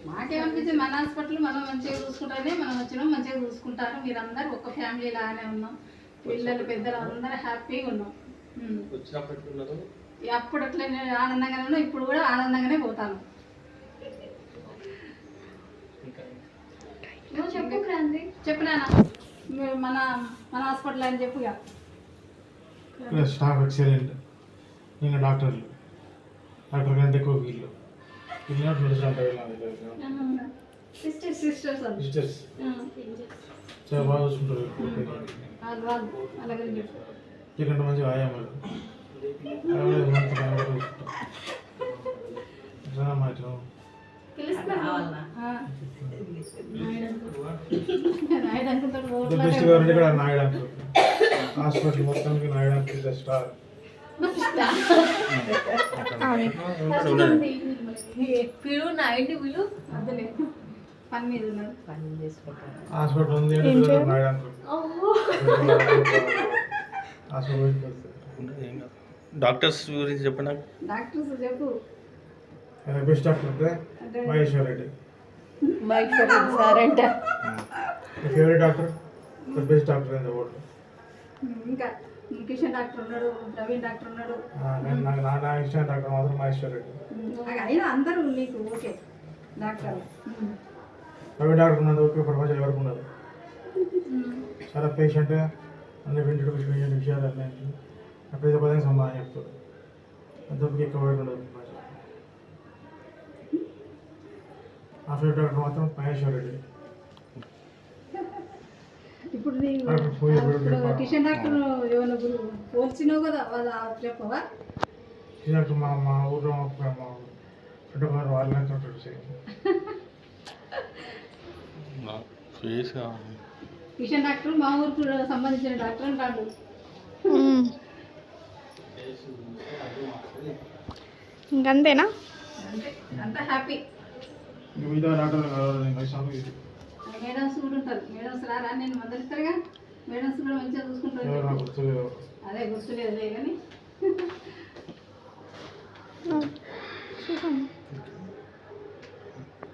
మాకేమనిపించింది మన హాస్పిటల్ మనం మంచిగా చూసుకుంటానే మనం వచ్చినాం, మంచిగా చూసుకుంటారు. మీరందరూ ఒక ఫ్యామిలీ లాగానే ఉన్నాం, పిల్లలు పెద్దలు అందరూ హ్యాపీగా ఉన్నాం. అప్పుడు అట్లా ఆనందంగానే ఉన్నాం, ఇప్పుడు కూడా ఆనందంగానే పోతాను. చెప్పినా మన మన హాస్పిటల్ అని చెప్పుగా. స్టాఫ్ ఎక్సలెంట్, ఇంకా డాక్టర్ కంటే ఎక్కువ వీళ్ళు సిస్టర్స్ చాలా బాగా చూసుకుంటారు. ఎందుకంటే మంచి వ్యాయామాలు బెస్ట్ గవర్నమెంట్ కూడా నాయుడు అంటారు. హాస్పిటల్ మొత్తానికి నాయుడు అంటే స్టార్. హాస్పిటల్ ఉంది నాయుడు అంటారు. డాక్టర్స్ గురించి చెప్పండి. డాక్టర్స్ చెప్పు. బెస్ట్ డాక్టర్ అంటే మహేశ్వర్ రెడ్డి సార్ అంట. Favourite doctor, best doctor in the world. ఇంకా కిషన్ డాక్టర్ ఉన్నాడు, ప్రవీణ్ డాక్టర్ ఉన్నాడు. నా ఇష్టం డాక్టర్ మాత్రం మహేశ్వర్ రెడ్డి. అయినా అందరూ నీకు ఓకే డాక్టర్. ప్రవీణ్ డాక్టర్ ఉన్నది ఓకే, ప్రపంచం ఎవరికి ఉండదు. చాలా పేషెంట్ అన్ని విషయాలు అన్నీ ప్రతి పదంగా సమాధానం చెప్తాడు. అంతకు ఎక్కువ ఉండదు. ఆ ఫేవరెట్ డాక్టర్ మాత్రం మహేశ్వర్ రెడ్డి. ఇప్పుడు కిషన్ డాక్టర్ ఏమైనా పోల్చినావు కదా, వాళ్ళ చెప్పవా? కిషన్ డాక్టర్ మా ఊళ్ళో చుట్టుపక్కల వాళ్ళని కిషన్ డాక్టర్ మా ఊరికి సంబంధించిన డాక్టర్ అంటాడు. ఇంకంతేనా? అంతా హ్యాపీ. మేడమ్స్ కూడా ఉంటారు. మేడమ్స్ రారా, నేను మందలిస్తారుగా. మేడమ్స్ కూడా మంచిగా చూసుకుంటారు. అదే గుర్తులేదులే కానీ